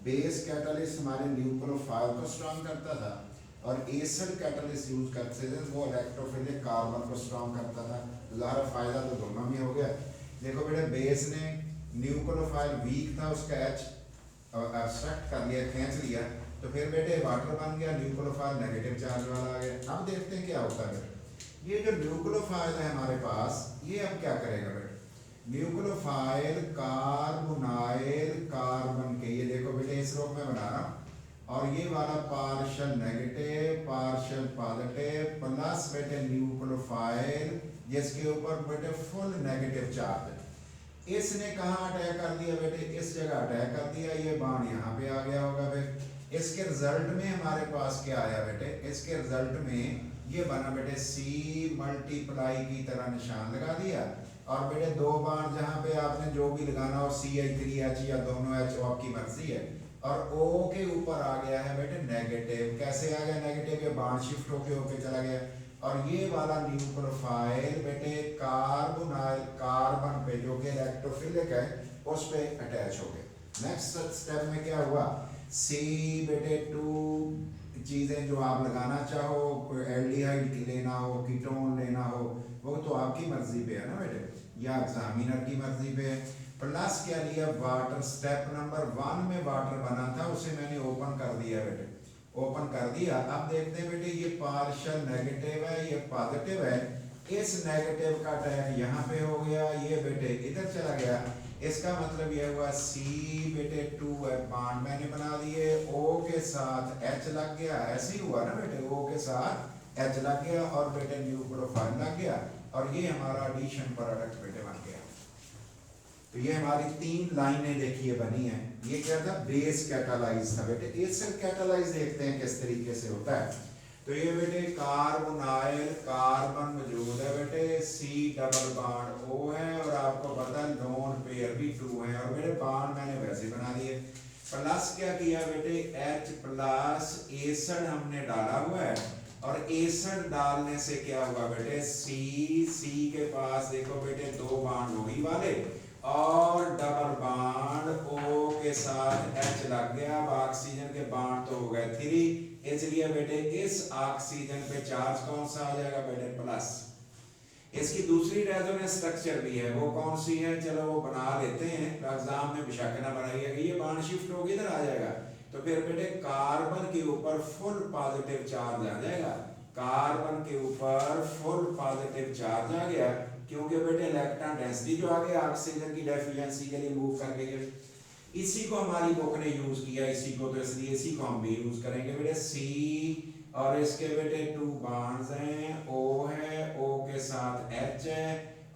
Base catalyst हमारे nucleophile को strong करता था और एसिड कैटालिस्ट यूज करते थे वो इलेक्ट्रोफिलिक कार्बन को स्ट्रॉन्ग करता था। ज़ाहिर फायदा तो दोनों में हो गया। देखो बेटे बेस ने न्यूक्लियोफाइल वीक था, उसका एच एब्स्ट्रैक्ट कर लिया, खींच लिया, तो फिर बेटे वाटर बन गया, न्यूक्लियोफाइल नेगेटिव चार्ज वाला आ गया। अब देखते हैं क्या होता है बेटे। ये जो न्यूक्लियोफाइल है हमारे पास, ये अब क्या करेगा बेटे, न्यूक्लियोफाइल कार्बोनाइल कार्बन के, ये देखो बेटे इस रूप में बना रहा हूं, और ये वाला partial negative partial positive plus बेटे न्यूक्लियोफाइल जिसके ऊपर बेटे फुल नेगेटिव चार्ज है। इसने कहाँ अटैक कर दिया बेटे, इस जगह अटैक कर दिया, ये बाण यहाँ पे आ गया होगा बेटे। इसके रिजल्ट में हमारे पास क्या आया बेटे, इसके रिजल्ट में ये बना बेटे C मल्टीप्लाई की तरह निशान लगा दिया, और बेटे दो बाण जहाँ पे आपने जो भी लगाना हो CH3H या दोनों H आपकी मर्जी है, और O के ऊपर आ गया है बेटे नेगेटिव। कैसे आ गया नेगेटिव, ये बाण शिफ्ट होके चला गया, और ये वाला न्यूक्लियोफाइल बेटे कार्बोनाइल कार्बन पे जो कि इलेक्ट्रोफिलिक है उस पे अटैच हो गए। नेक्स्ट स्टेप में क्या हुआ, C बेटे 2 चीज़ें जो आप लगाना चाहो, एल्डिहाइड लेना हो, कीटोन लेना हो, वो तो आपकी मर्जी पे है ना बेटे, या एग्जामिनर की मर्जी पे है। प्लस क्या लिया, वाटर। स्टेप नंबर 1 में वाटर बना था, उसे मैंने ओपन कर दिया बेटे, ओपन कर दिया। अब देखते हैं बेटे ये पार्शियल नेगेटिव है, ये पॉजिटिव है, इस नेगेटिव का अटैक यहाँ पे हो गया, ये बेटे इधर चला गया। इसका मतलब ये हुआ C बेटे 2 है, बॉन्ड मैंने बना दिए, O के साथ H लग गया, ऐसे ही हुआ ना बेटे, O के साथ H लग गया और बेटे न्यूक्लियोफाइल लग गया, और ये हमारा एडिशन प्रोडक्ट बेटे बन गया। तो ये हमारी 3 लाइनें देखिए बनी हैं। ये क्या था, बेस कैटालाइज था बेटे। एसिड कैटालाइज देखते हैं किस तरीके से होता है। तो ये बेटे कार्बोनाइल कार्बन मौजूद है बेटे, C डबल बॉन्ड O है, और आपको पता है लोन पेयर भी 2 है, और बेटे बॉन्ड मैंने वैसे बना दिए। प्लस क्या किया बेटे, H प्लस एसिड हमने डाला हुआ है, और एसिड डालने से क्या हुआ बेटे, C के पास देखो बेटे 2 बॉन्ड वही वाले, और डबल बॉन्ड O के साथ H लग गया। अब ऑक्सीजन के बॉन्ड तो हो गए 3, इसलिए बेटे इस ऑक्सीजन पे चार्ज कौन सा आ जाएगा बेटे, प्लस। इसकी दूसरी रेजोनेंस स्ट्रक्चर भी है, वो कौन सी है, चलो वो बना लेते हैं, एग्जाम में बेशक ना बनाइएगा। ये बॉन्ड शिफ्ट होगी इधर आ जाएगा, तो फिर बेटे कार्बन के ऊपर फुल पॉजिटिव चार्ज आ जाएगा, कार्बन के ऊपर फुल पॉजिटिव चार्ज आ गया, क्योंकि बेटे इलेक्ट्रॉन डेंसिटी जो आ गया ऑक्सीजन की डेफिशिएंसी के लिए मूव कर गई। इसी को हमारी बुक ने यूज किया, इसी को, तो इसलिए इसी को हम भी यूज करेंगे बेटे। C और इसके बेटे 2 बॉन्ड्स हैं, O है, O के साथ H है,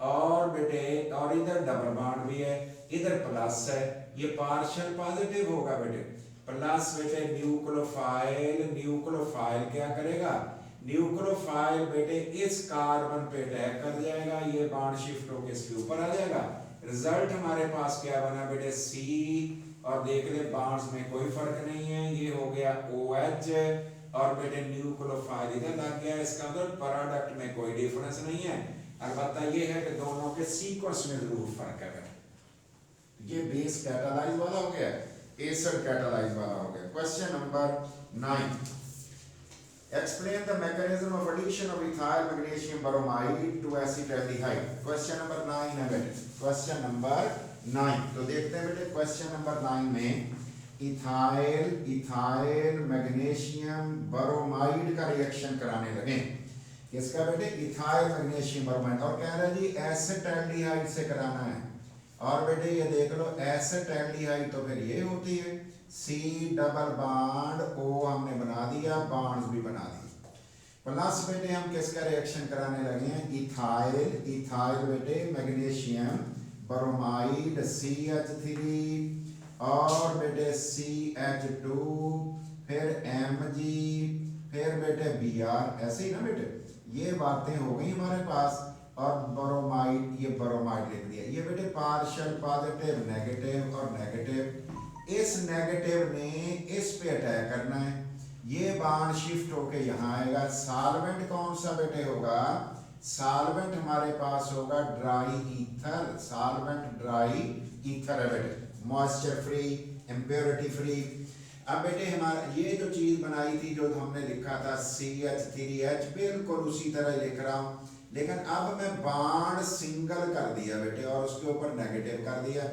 और बेटे और इधर डबल बॉन्ड भी है, इधर प्लस है, ये पार्शियल पॉजिटिव होगा बेटे। प्लस बेटे न्यूक्लियोफाइल, न्यूक्लियोफाइल क्या करेगा, न्यूक्लियोफाइल बेटे इस कार्बन पे अटैक कर जाएगा, ये बॉन्ड शिफ्ट होकर इसके ऊपर आ जाएगा। रिजल्ट हमारे पास क्या बना बेटे, C, और देख ले बॉन्ड्स में कोई फर्क नहीं है, ये हो गया OH, और बेटे न्यूक्लियोफाइल इधर लग गया, इसका मतलब प्रोडक्ट में कोई डिफरेंस नहीं है। अलबत्ता ये है कि दोनों के सीक्वेंस में जरूर फर्क है। ये बेस कैटालाइज वाला हो गया, एसिड कैटालाइज वाला हो गया। Question number 9, explain the mechanism of addition of ethyl magnesium bromide to acetaldehyde। Question number 9 है बेटे, क्वेश्चन नंबर 9। तो देखते हैं बेटे क्वेश्चन नंबर 9 में इथाइल मैग्नीशियम ब्रोमाइड का रिएक्शन कराने लगे। किसका बेटे, इथाइल मैग्नीशियम ब्रोमाइड, और कह रहे जी एसिटाल्डिहाइड से कराना है। और बेटे ये देख लो एसिटाल्डिहाइड तो फिर ये होती है, C डबल बॉन्ड O हमने बना दिया, बॉन्ड्स भी बना दिए। प्लस बेटे हम किसका रिएक्शन कराने लगे हैं, इथाइल बेटे मैग्नीशियम ब्रोमाइड CH3, और बेटे CH2, फिर Mg, फिर बेटे Br, ऐसे ही ना बेटे, ये बातें हो गई हमारे पास। और ब्रोमाइड, ये ब्रोमाइड लिख दिया। ये बेटे पार्शियल पॉजिटिव नेगेटिव और नेगेटिव, इस नेगेटिव ने इस पे अटैक करना है, ये बॉन्ड शिफ्ट होके यहाँ आएगा। सॉल्वेंट कौन सा बेटे होगा, सॉल्वेंट हमारे पास होगा dry ether, solvent dry ether है बेटे, मॉइस्चर फ्री इम्प्योरिटी फ्री। अब बेटे हमारा ये जो चीज़ बनाई थी जो हमने लिखा था CH3H, बिल्कुल उसी तरह लिख रहा हूँ, लेकिन अब मैं बाण सिंगल कर दिया बेटे और उसके ऊपर नेगेटिव कर दिया।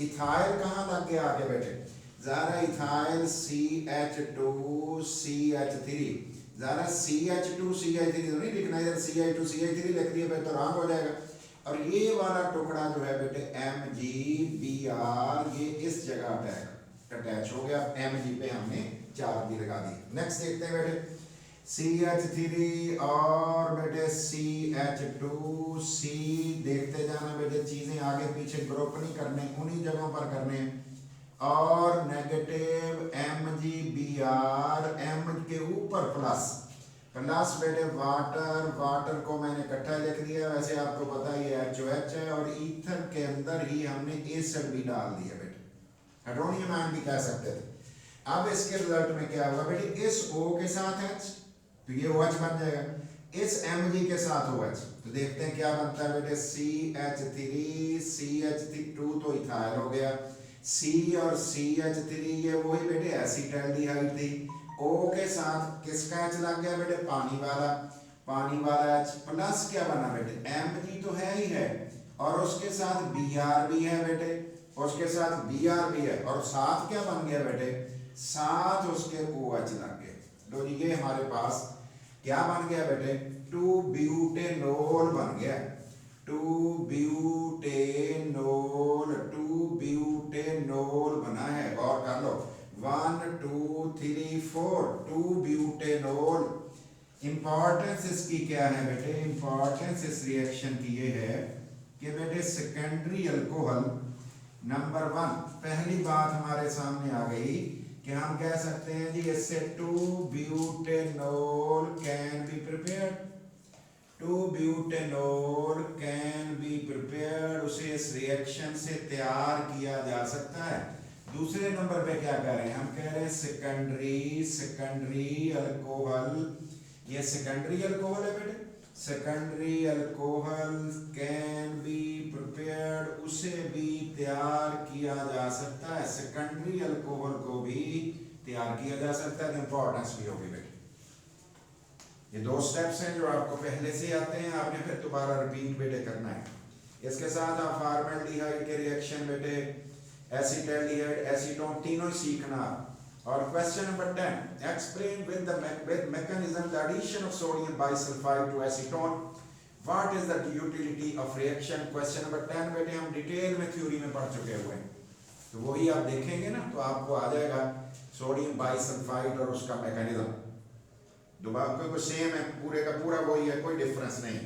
इथाइल कहाँ लग गया आगे बेटे, ज़रा इथाइल CH2CH3, ज़रा CH2CH3 तो नहीं लिखना, इधर CH2CH3 लिख दिया फिर तो रॉन्ग हो जाएगा। और ये वाला टुकड़ा जो है बेटे MgBr, ये इस जगह अटैच हो गया, Mg पे हमने चार्ज भी लगा दी। नेक्स्ट देखते हैं बेटे CH3 और बेटे CH2C, देखते जाना बेटे, चीजें आगे पीछे ग्रुप नहीं करने, उन्हीं जगहों पर करने। और नेगेटिव MgBr, M के ऊपर प्लस बेटे वाटर, वाटर को मैंने इकट्ठा लिख दिया, वैसे आपको पता ही है HOH है, और ईथर के अंदर ही हमने एसिड भी डाल दिया बेटे, हाइड्रोनियम आयन भी कह सकते थे। अब इसके रिजल्ट में क्या हुआ बेटे, इस O के साथ H तो ये OH बन जाएगा, इस Mg के साथ OH, तो देखते हैं क्या बनता है बेटे, CH2 तो इथाइल हो गया, C और CH3 ये वही बेटे एसिटाल्डिहाइड थी। O के साथ किसका H लग गया बेटे, पानी वाला H, प्लस क्या बना बेटे, Mg तो है ही है, और उसके साथ Br भी है बेटे, उसके साथ Br भी है, और साथ क्या बन गया बेटे, साथ उसके OH लग गए। तो ये हमारे पास क्या बन गया बेटे, 2-ब्यूटेनॉल बन गया, 2-ब्यूटेनॉल बना है। और कर लो 1 2 3 4 2-ब्यूटेनॉल। इंपॉर्टेंस इसकी क्या है बेटे, इंपॉर्टेंस इस रिएक्शन की ये है कि बेटे सेकेंडरी अल्कोहल नंबर 1, पहली बात हमारे सामने आ गई कि हम कह सकते हैं जी इससे two butanol can be prepared, two butanol can be prepared, उसे इस रिएक्शन से तैयार किया जा सकता है। दूसरे नंबर पे क्या कह रहे हैं, हम कह रहे हैं सेकेंडरी अल्कोहल, ये सेकेंडरी अल्कोहल है बेटे, secondary alcohol can be prepared, उसे भी तैयार किया जा सकता है, सेकेंडरी अल्कोहल को भी तैयार किया जा सकता है। इंपॉर्टेंस भी होगी बेटे, ये 2 स्टेप्स हैं जो आपको पहले से आते हैं, आपने फिर दोबारा रिपीट बेटे करना है। इसके साथ आप फॉर्मल्डिहाइड के रिएक्शन बेटे, एसिटाल्डिहाइड, एसीटोन, तीनों ही सीखना। और question number 10, explain with mechanism the addition of sodium bisulphite to acetone, what is the utility of reaction. Question number 10 बेटे हम डिटेल में थ्योरी में पढ़ चुके हुए हैं, तो वही आप देखेंगे ना तो आपको आ जाएगा सोडियम बाइसल्फाइड और उसका मैकेनिज्म, दोबारा क्योंकि सेम है, पूरे का पूरा वही है, कोई डिफरेंस नहीं।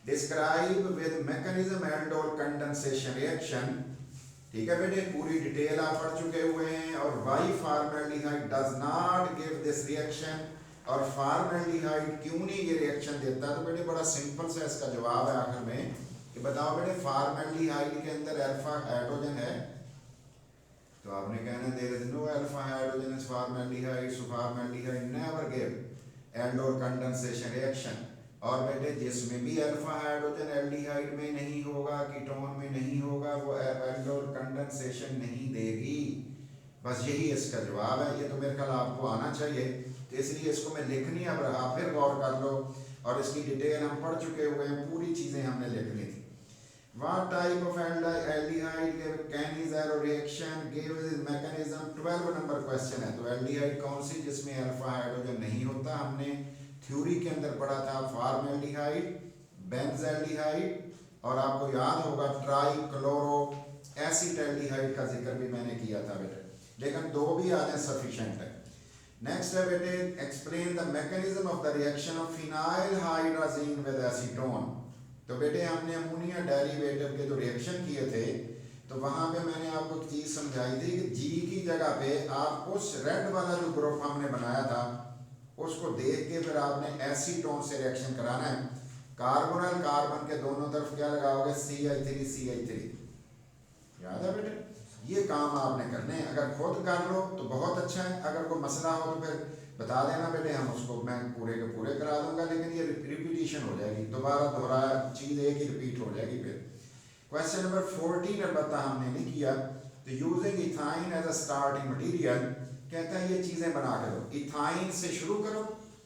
Describe with mechanism aldol condensation reaction, ठीक है बेटे, पूरी डिटेल आप पढ़ चुके हुए हैं। और why formaldehyde does not give this reaction, और फॉर्मल्डिहाइड क्यों नहीं ये रिएक्शन देता, तो बेटे बड़ा सिंपल सा इसका जवाब है आखिर में कि बताओ बेटे फॉर्मल्डिहाइड के अंदर अल्फा हाइड्रोजन है, तो आपने कहना there is no alpha hydrogen is formaldehyde, so formaldehyde never give aldol condensation reaction. और बेटे जिसमें भी अल्फा हाइड्रोजन एल्डिहाइड में नहीं होगा, कीटोन में नहीं होगा, वो एल्डोल कंडेंसेशन नहीं देगी। बस यही इसका जवाब है। ये तो मेरे ख्याल आपको आना चाहिए, तो इसलिए इसको मैं लिख नहीं अब रहा, फिर गौर कर लो। और इसकी डिटेल हम पढ़ चुके हुए हैं, पूरी चीज़ें हमने लिख ली थी। What type of aldehyde give can is arrow reaction give is mechanism 12 number question है। तो एल्डिहाइड कौन सी जिसमें अल्फा हाइड्रोजन नहीं होता, हमने थ्योरी के अंदर पढ़ा था फॉर्मल्डिहाइड, बेंजल्डिहाइड, और आपको याद होगा ट्राइक्लोरो एसिटाल्डिहाइड का जिक्र भी मैंने किया था बेटे, लेकिन 2 भी आ जाए सफिशिएंट है। नेक्स्ट है बेटे explain the mechanism of the reaction of phenyl hydrazine with acetone. तो बेटे हमने अमोनिया डेरिवेटिव के जो रिएक्शन किए थे, तो वहां पे मैंने आपको एक चीज समझाई थी कि जी की जगह पे आप उस रेड वाला जो ग्रुप हमने बनाया था उसको देख के फिर आपने एसीटोन से रिएक्शन कराना है। कार्बोनल कार्बन के दोनों तरफ क्या लगाओगे, CH3 याद है बेटे, ये काम आपने करने हैं। अगर खुद कर लो तो बहुत अच्छा है, अगर कोई मसला हो तो फिर बता देना बेटे, हम उसको मैं पूरे के पूरे करा दूंगा, लेकिन ये रिपीटिशन हो जाएगी, दोबारा दोहराया चीज़ एक ही रिपीट हो जाएगी। फिर क्वेश्चन नंबर 14 अलबत्ता हमने नहीं किया, तो तो using ethyne as a starting material कहता है ये चीजें बना के दो। इथाइन से शुरू करो।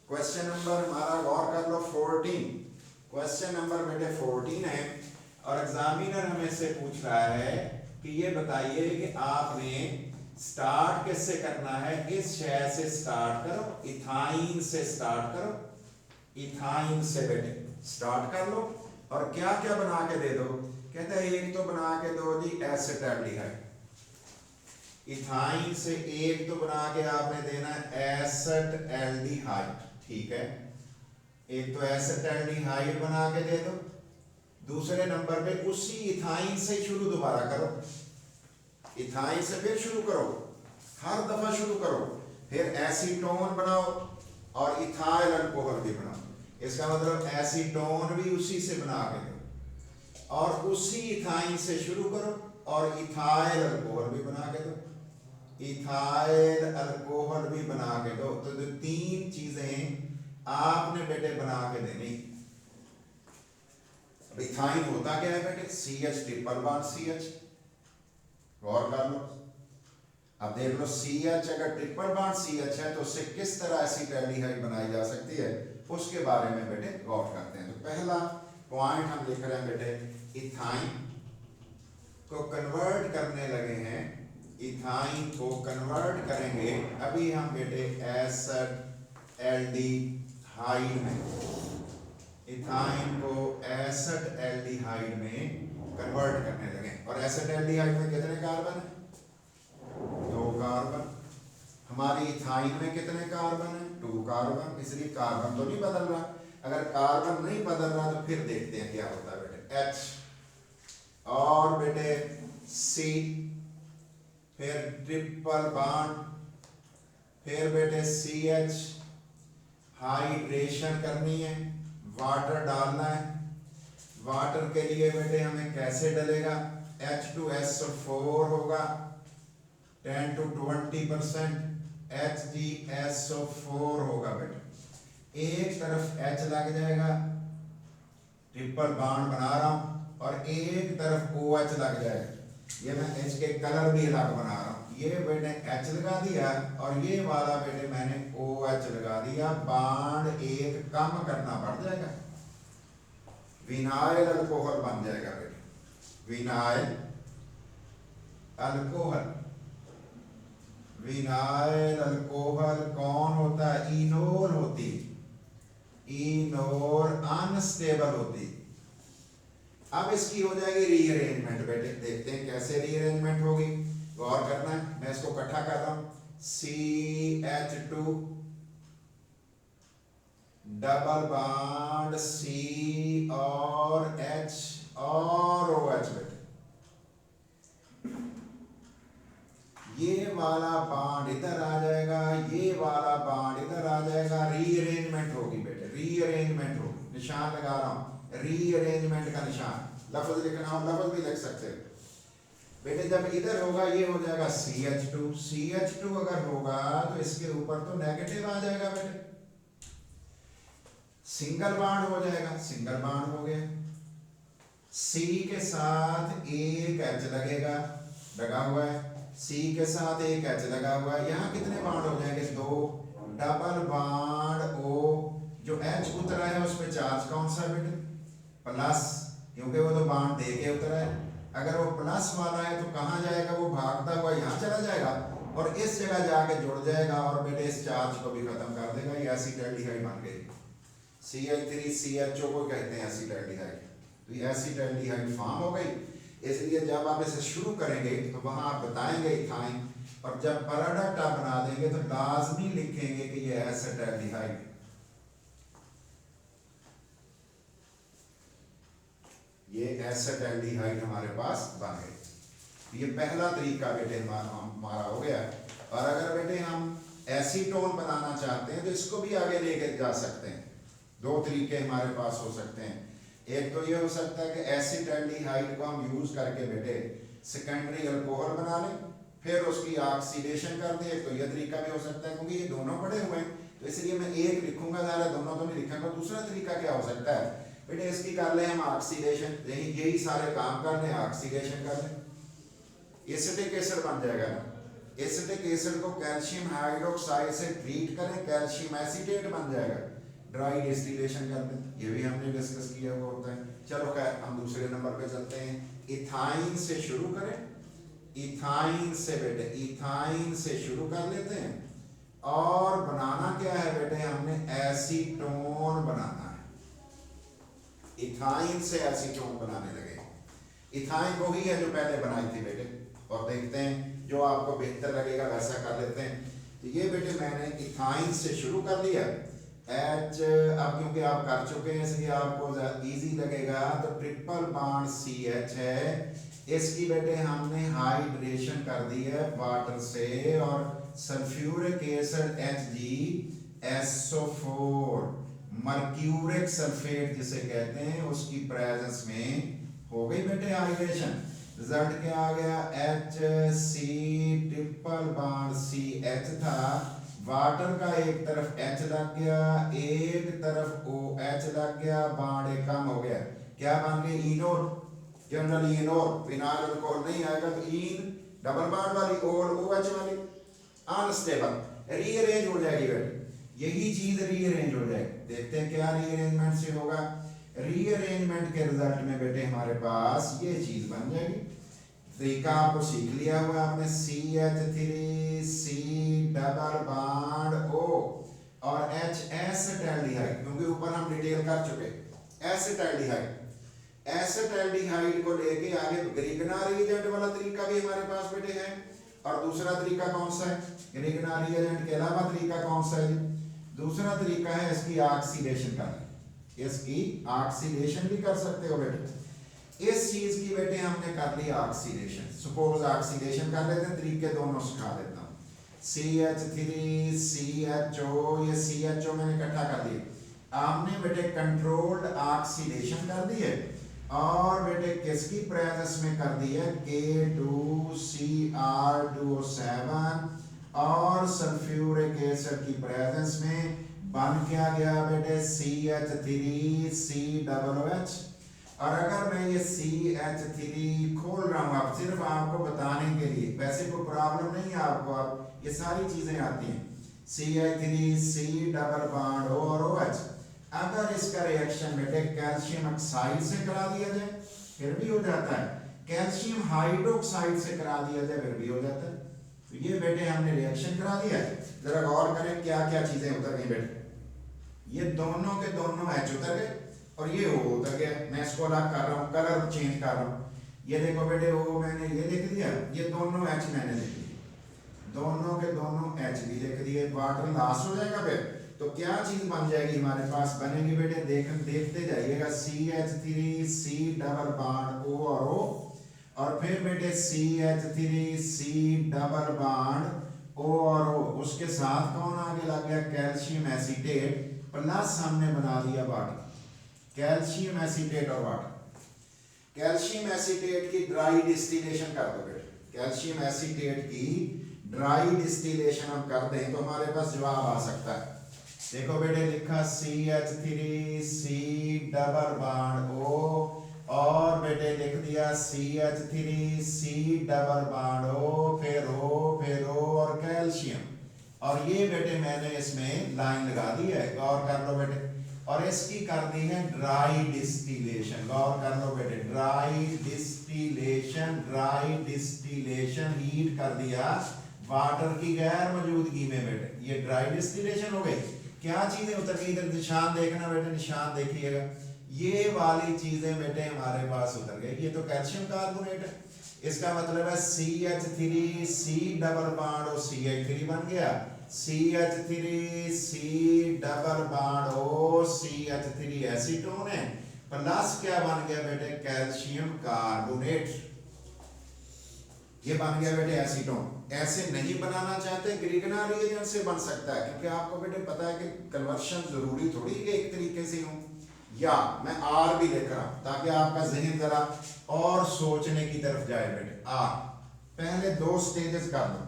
क्वेश्चन नंबर हमारा गौर कर लो 14। क्वेश्चन नंबर बेटे 14 है और एग्जामिनर हमें से पूछ रहा है कि ये बताइए कि आपने स्टार्ट किससे करना है। इस शय से स्टार्ट करो, इथाइन से स्टार्ट करो, इथाइन से बेटे स्टार्ट कर लो और क्या क्या बना के दे दो। कहता है एक तो बना के दो जी एसिटाल्डिहाइड। इथाइन से एक तो बना के आपने देना है एसिटाल्डिहाइड, ठीक है। एक तो एसिटाल्डिहाइड बना के दे दो। दूसरे नंबर पे उसी इथाइन से शुरू दोबारा करो, इथाइन से फिर शुरू करो, हर दफा शुरू करो। फिर एसीटोन बनाओ और इथाइल अल्कोहल भी बनाओ। इसका मतलब एसीटोन भी उसी से बना के दो और उसी इथाइन से शुरू करो और इथाइल अल्कोहल भी बना के दो, इथाइल अल्कोहल भी बना के दो। तो जो तीन चीजें आपने बेटे बना के देनी। इथाइन होता क्या है बेटे, CH ट्रिपल बॉन्ड CH। गौर कर लो, अब देख लो CH अगर ट्रिपल बॉन्ड CH है तो उससे किस तरह एसिटाल्डिहाइड बनाई जा सकती है उसके बारे में बेटे गौर करते हैं। तो पहला पॉइंट हम लिख रहे हैं बेटे, इथाइन को कन्वर्ट करने लगे हैं, इथाइन को कन्वर्ट करेंगे अभी हम बेटे एसिटाल्डिहाइड में, इथाइन को एसिटाल्डिहाइड में कन्वर्ट करने लगे। और एसिटाल्डिहाइड में कितने कार्बन है, 2 कार्बन। हमारी इथाइन में कितने कार्बन है, 2 कार्बन। इसलिए कार्बन तो नहीं बदल रहा। अगर कार्बन नहीं बदल रहा तो फिर देखते हैं क्या होता है बेटे, H और बेटे C, फिर ट्रिपल बॉन्ड, फिर बेटे CH, हाइड्रेशन करनी है, वाटर डालना है। वाटर के लिए बेटे हमें कैसे डलेगा, H2SO4 होगा 10 to 20%, HgSO4 होगा बेटे। एक तरफ H लग जाएगा, ट्रिपल बॉन्ड बना रहा हूं, और एक तरफ OH लग जाएगा। ये मैं H के कलर भी अलग बना रहा हूं। ये बेटे H लगा दिया और ये वाला बेटे मैंने OH लगा दिया। बॉन्ड एक कम करना पड़ जाएगा, विनाइल अल्कोहल बन जाएगा बेटे, विनाइल अल्कोहल। विनाइल अल्कोहल कौन होता है, इनोल होती, इनोल अनस्टेबल होती। अब इसकी हो जाएगी रीअरेंजमेंट बेटे, देखते हैं कैसे रीअरेंजमेंट होगी। गौर करना है, मैं इसको इकट्ठा कर रहा हूं, CH2 डबल बॉन्ड C और H और OH बेटे। ये वाला बॉन्ड इधर आ जाएगा, ये वाला बॉन्ड इधर आ जाएगा। रीअरेंजमेंट होगी बेटे, रीअरेंजमेंट होगी। निशान लगा रहा हूं, रीअरेंजमेंट का निशान। लफ्ज लिखना हो लफ्ज भी लिख सकते हो बेटे। जब इधर होगा ये हो जाएगा CH2, CH2 अगर होगा तो इसके ऊपर तो नेगेटिव आ जाएगा बेटे, सिंगल बॉन्ड हो जाएगा, सिंगल बॉन्ड हो गया। C के साथ एक H लगेगा, लगा हुआ है। C के साथ एक H लगा हुआ है। यहाँ कितने बॉन्ड हो जाएंगे, 2। डबल बॉन्ड O, जो H उतरा है उस पर चार्ज कौन सा बेटे, प्लस, क्योंकि वो तो बॉन्ड दे के उतरा है। अगर वो प्लस वाला है तो कहाँ जाएगा, वो भागता हुआ यहाँ चला जाएगा और इस जगह जाके जुड़ जाएगा और बेटे इस चार्ज को भी खत्म कर देगा। ये एसिटाल्डिहाइड बन गई, CH3CHO को कहते हैं एसिटाल्डिहाइड। तो ये एसिटाल्डिहाइड फॉर्म हो गई। इसलिए जब आप इसे शुरू करेंगे तो वहां आप बताएंगे इथाइन, और जब प्रोडक्ट आप बना देंगे तो लाजमी लिखेंगे कि ये एसिटाल्डिहाइड। ये एसिटाल्डिहाइड हमारे पास बन गई। ये पहला तरीका बेटे हमारा हो गया। और अगर बेटे हम एसीटोन बनाना चाहते हैं तो इसको भी आगे लेके जा सकते हैं। 2 तरीके हमारे पास हो सकते हैं। एक तो ये हो सकता है कि एसिटाल्डिहाइड को हम यूज करके बेटे सेकेंडरी अल्कोहल बना लें, फिर उसकी ऑक्सीडेशन कर दें। एक तो ये तरीका भी हो सकता है, क्योंकि ये दोनों पड़े हुए हैं तो इसलिए मैं एक लिखूंगा, ज़्यादा दोनों तो नहीं लिखूंगा। दूसरा तरीका क्या हो सकता है बेटे, इसकी कर लें हम ऑक्सीडेशन, यही सारे काम कर लें, ऑक्सीडेशन कर लें। एसिटिक एसिड बन जाएगा ना। एसिटिक एसिड को कैल्शियम हाइड्रोक्साइड से ट्रीट करें, कैल्शियम एसीटेट बन जाएगा, ड्राई डिस्टिलेशन करते हैं, ये भी हमने डिस्कस किया हुआ होता है। चलो खैर हम दूसरे नंबर पे चलते हैं। इथाइन से शुरू करें, इथाइन से बेटे, इथाइन से शुरू कर लेते हैं और बनाना क्या है बेटे, हमने एसीटोन बनाना है। इथाइन से एसीटोन बनाने लगे, इथाइन वही है जो पहले बनाई थी बेटे, और देखते हैं जो आपको बेहतर लगेगा वैसा कर लेते हैं। तो ये बेटे मैंने इथाइन से शुरू कर लिया, एच अब क्योंकि आप कर चुके हैं इसलिए आपको इजी लगेगा, तो ट्रिपल बॉन्ड सी एच है, इसकी बेटे हमने हाइड्रेशन कर दी है वाटर से, और sulphuric acid HgSO4 mercuric sulphate जिसे कहते हैं उसकी प्रेजेंस में हो गई बेटे हाइड्रेशन। रिजल्ट क्या आ गया, HC ट्रिपल बॉन्ड CH था, वाटर का एक तरफ H लग गया, एक तरफ OH लग गया, बॉन्ड एक कम हो गया, क्या बन गई, enol. Generally enol, phenyl alcohol नहीं आएगा तो इन डबल बॉन्ड वाली और OH वाली अनस्टेबल, रीअरेंज हो जाएगी बेटे, यही चीज रीअरेंज हो जाएगी। देखते हैं क्या रीअरेंजमेंट से होगा। रीअरेंजमेंट के रिजल्ट में बेटे हमारे पास ये चीज बन जाएगी। तरीका आपको सीख लिया हुआ आपने, CH3C डबल बॉन्ड O और H एसिटाल्डिहाइड, क्योंकि ऊपर हम डिटेल कर चुके, एसिटाल्डिहाइड, एसिटाल्डिहाइड को लेके आगे ग्रिगना रिएजेंट वाला तरीका भी हमारे पास बेटे है। और दूसरा तरीका कौन सा है, ग्रिगना रिएजेंट के अलावा तरीका कौन सा है, दूसरा तरीका है इसकी ऑक्सीडेशन करना, इसकी ऑक्सीडेशन भी कर सकते हो बेटे। इस चीज की बेटे हमने कर ली ऑक्सीडेशन, सपोज ऑक्सीडेशन कर लेते हैं, तरीके दोनों सिखा देता हूँ। CH3CHO, ये CHO मैंने इकट्ठा कर दिया, आपने बेटे कंट्रोल्ड ऑक्सीडेशन कर दी है, और बेटे किसकी प्रेजेंस में कर दी है, K2Cr2O7 और सल्फ्यूरिक एसिड की प्रेजेंस में बन क्या गया बेटे, CH3COOH। और अगर मैं ये CH3 खोल रहा हूँ, आप सिर्फ आपको बताने के लिए, वैसे कोई प्रॉब्लम नहीं है आपको, आप ये सारी चीजें आती हैं, CH3C डबल बॉन्ड O और OH। अगर इसका रिएक्शन बेटे कैल्शियम ऑक्साइड से करा दिया जाए फिर भी हो जाता है, कैल्शियम हाइड्रोक्साइड से करा दिया जाए फिर भी हो जाता है। तो ये बेटे हमने रिएक्शन करा दिया है। जरा गौर करें क्या क्या चीजें उतर गई बेटे, ये दोनों के दोनों H उतर गए और ये O उतर गया। मैं इसको अलग कर रहा हूँ, कलर चेंज कर रहा हूँ, ये देखो बेटे O मैंने ये लिख दिया, ये दोनों H मैंने लिख दिए, दोनों के दोनों H भी लिख दिए, वाटर लॉस हो जाएगा फिर, तो क्या चीज बन जाएगी हमारे पास, बनेगी बेटे देखते जाइएगा, CH3C डबल बॉन्ड O और O, और फिर बेटे CH3C डबल बॉन्ड O और O, उसके साथ कौन आगे लग गया, कैल्शियम एसीटेट, प्लस हमने बना दिया वाटर, कैल्शियम एसीटेट और वाटर। कैल्शियम एसीटेट की ड्राई डिस्टिलेशन कर दो बेटे, कैल्शियम एसीटेट की ड्राई डिस्टिलेशन हम कर दें तो हमारे पास जवाब आ सकता है। देखो बेटे लिखा CH3C डबल बॉन्ड O, और बेटे लिख दिया CH3C डबल बॉन्ड O, फिर O और कैल्शियम, और ये बेटे मैंने इसमें लाइन लगा दी है, गौर कर लो बेटे, और इसकी कर दी है ड्राई डिस्टिलेशन, गौर कर लो बेटे, ड्राई डिस्टिलेशन हीट कर दिया वाटर की गैर मौजूदगी में बेटे, ये ड्राई डिस्टिलेशन हो गई। क्या चीजें उतर गई, इधर निशान देखना बेटे, निशान देखिएगा, ये वाली चीजें बेटे हमारे पास उतर गई। ये तो कैल्शियम कार्बोनेट है, इसका मतलब है CH3C double bond O CH3 बन गया, CH3C double bond O CH3 acetone है, प्लस क्या बन गया बेटे, कैल्शियम कार्बोनेट, ये बन गया बेटे एसीटोन। ऐसे नहीं बनाना चाहते, ग्रिगना रिएजेंट से बन सकता है, क्योंकि आपको बेटे पता है कि कन्वर्शन जरूरी थोड़ी है एक तरीके से हो, या मैं R भी लिख रहा हूं ताकि आपका जहन जरा और सोचने की तरफ जाए बेटे। R पहले दो स्टेजेस कर दो,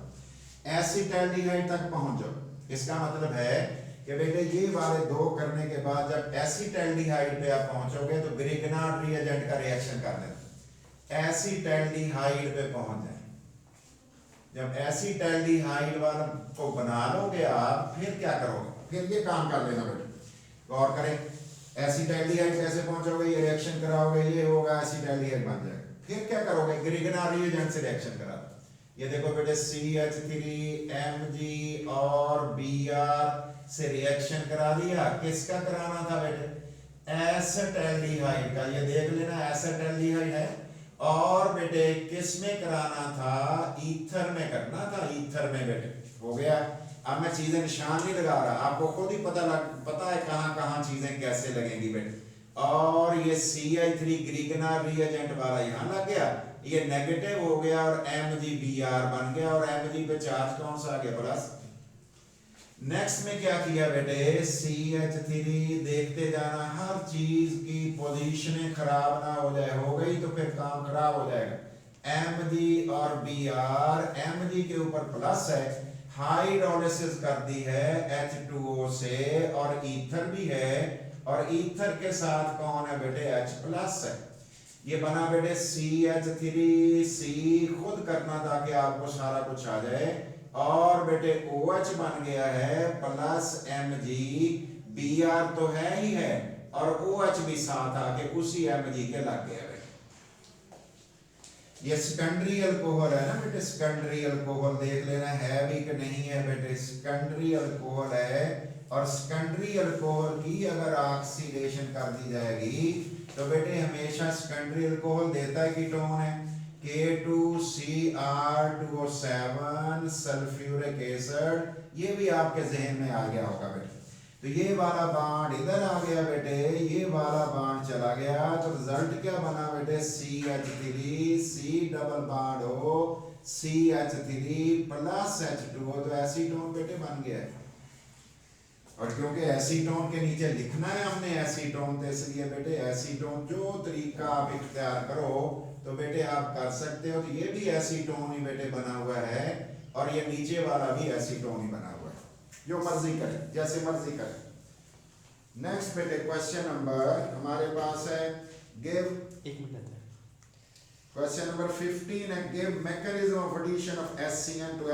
एसिटाल्डिहाइड तक पहुंच जाओ, इसका मतलब है कि बेटे ये वाले दो करने के बाद जब एसिटाल्डिहाइड पे आप पहुंचोगे तो ग्रिगना रिएजेंट का रिएक्शन कर देना, एसिटाल्डिहाइड पे पहुंच जाए, जब एसिटाल्डिहाइड वाला को बना लोगे आप, फिर क्या करोगे, फिर ये काम कर लेना बेटे, गौर करें। एसिटाल्डिहाइड कैसे पहुंचोगे, ये रिएक्शन कराओगे, ये होगा एसिटाल्डिहाइड बन जाएगा। फिर क्या करोगे, ग्रिगना रिएजेंट से रिएक्शन करा। ये देखो बेटे CH3Mg और Br से रिएक्शन करा दिया। किसका कराना था बेटे, एसिटाल्डिहाइड का। ये देख लेना एसिटाल्डिहाइड है। और बेटे किस में कराना था, ईथर में करना था, ईथर में बेटे। हो गया। अब मैं चीजें निशान नहीं लगा रहा, आपको खुद ही पता है कहाँ कहाँ चीजें कैसे लगेंगी बेटे। और ये CH3 ग्रिगना रिएजेंट वाला यहाँ लग गया, ये नेगेटिव हो गया और MgBr बन गया, और Mg पे चार्ज कौन सा आ गया, प्लस। नेक्स्ट में क्या किया बेटे, CH3 देखते जाना, हर चीज की पोजीशनें खराब ना हो जाए, हो गई तो फिर काम खराब हो जाएगा। Mg और Br, Mg के ऊपर प्लस है, हाइड्रोलिसिस कर दी है H2O से, और ईथर भी है, और ईथर के साथ कौन है बेटे, H प्लस है। ये बना बेटे CH3C, खुद करना ताकि आपको सारा कुछ आ जाए। और बेटे OH बन गया है प्लस Mg, Br तो है ही है, और OH भी साथ आके उसी Mg के लग गया है। ये सेकेंडरी अल्कोहल है ना बेटे, सेकेंडरी अल्कोहल देख लेना है भी कि नहीं है बेटे, सेकेंडरी अल्कोहल है। और सेकेंडरी अल्कोहल की अगर ऑक्सीडेशन कर दी जाएगी तो बेटे हमेशा सेकेंडरी अल्कोहल देता है कीटोन है, K2Cr2O7 सल्फ्यूरिक एसिड। ये भी आपके जहन में आ गया होगा बेटे। तो ये वाला बांड इधर आ गया बेटे, ये वाला बांड चला गया, तो रिजल्ट क्या बना बेटे, CH3 C डबल बांड हो CH3 प्लस H2O, तो एसीटोन बेटे बन गया है। और क्योंकि एसीटोन के नीचे लिखना है हमने एसीटोन, तो इसलिए बेटे एसीटोन जो तरीका आप इख्तियार करो तो बेटे आप कर सकते हो। तो ये भी एसीटोन ही बेटे बना हुआ है, और ये नीचे वाला भी एसीटोन ही बना हुआ है, जो मर्जी करे, जैसे मर्जी करे। नेक्स्ट बेटे क्वेश्चन नंबर हमारे पास है, गिव, एक मिनट है, क्वेश्चन नंबर 15 है, give mechanism of addition of HCN to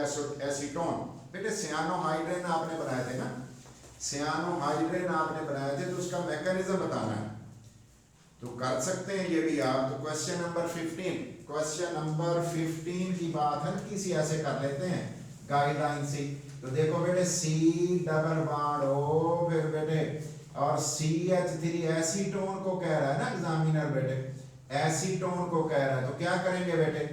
acetone. बेटे सियानोहाइड्रेन आपने बनाए थे ना, सियानोहाइड्रेन आपने बनाए थे, तो उसका मैकेनिज्म बताना है। तो कर सकते हैं ये भी आप। तो क्वेश्चन नंबर 15, क्वेश्चन नंबर 15 की बात हल्की सी ऐसे कर लेते हैं गाइडलाइन से। तो देखो बेटे C डबल बॉन्ड O, फिर बेटे और CH3 एसीटोन को कह रहा है ना एग्जामिनर बेटे, एसीटोन को कह रहा है। तो क्या करेंगे बेटे,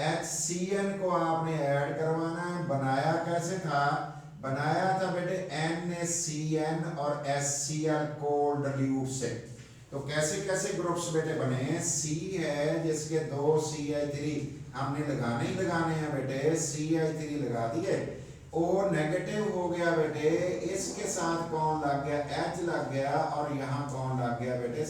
HCN को आपने ऐड करवाना है। बनाया कैसे था, बनाया था बेटे NaCN और HCl कोल्ड ड्यूट से। तो कैसे कैसे ग्रुप्स बेटे बने, C है जिसके 2 CH3 हमने लगाने ही लगाने हैं बेटे, CH3 लगा दिए, O नेगेटिव हो गया बेटे, इसके साथ कौन लग गया, H लग गया, और यहाँ कौन लग गया बेटे,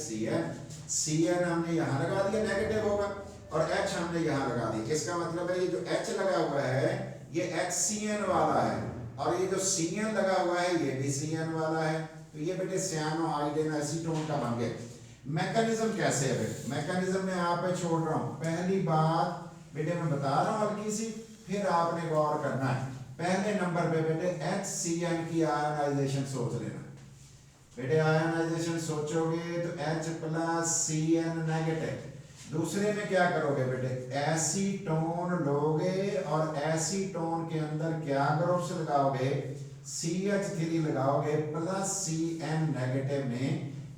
CN हमने यहाँ लगा दिया, नेगेटिव होगा, और H हमने यहाँ लगा दिया। इसका मतलब है ये जो H लगा हुआ है ये HCN वाला है, और ये जो CN लगा हुआ है ये भी CN वाला है। तो ये बेटे सियानोहाइड्रेन एसीटोन का बन गया। मैकेनिज्म कैसे है बेटे, मैकेनिज्म में आप पे छोड़ रहा हूँ। पहली बात बेटे मैं बता रहा हूँ हल्की सी, फिर आपने गौर करना है। पहले नंबर पे बेटे HCN की आयोनाइजेशन सोच लेना बेटे, आयोनाइजेशन सोचोगे तो H प्लस CN नेगेटिव। दूसरे में क्या करोगे बेटे, एसीटोन लोगे, और एसीटोन के अंदर क्या ग्रुप्स लगाओगे, CH3 लगाओगे प्लस CN नेगेटिव ने।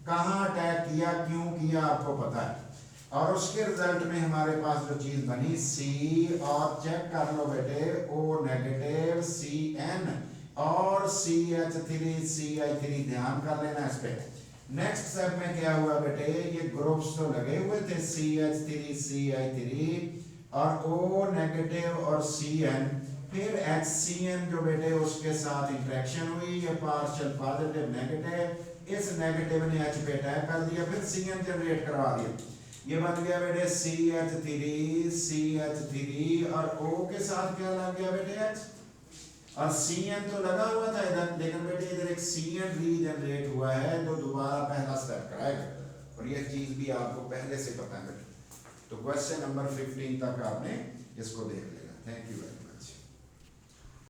कहाँ अटैक किया, क्यों किया आपको पता है, और उसके रिजल्ट में हमारे पास जो चीज बनी C, और चेक कर लो बेटे O नेगेटिव CN और CH3 CH3, ध्यान कर लेना इस पे। नेक्स्ट स्टेप में क्या हुआ बेटे, ये ग्रुप्स तो लगे हुए थे CH3 CH3 और O नेगेटिव और CN, फिर HCN जो बेटे उसके साथ इंटरेक्शन हुई, ये पार्शियल पॉजिटिव नेगेटिव, इस नेगेटिव ने H पे अटैक कर दिया, फिर CN जनरेट करवा दिया। ये बन गया बेटे CH3 और O के साथ क्या लग गया बेटे H, और CN तो लगा हुआ था इधर, लेकिन बेटे इधर एक CN रीजनरेट हुआ है, तो दोबारा पहला स्टेप कराएगा, और ये चीज भी आपको पहले से पता है बेटे। तो क्वेश्चन नंबर 15 तक आपने इसको देख लेना। Thank you.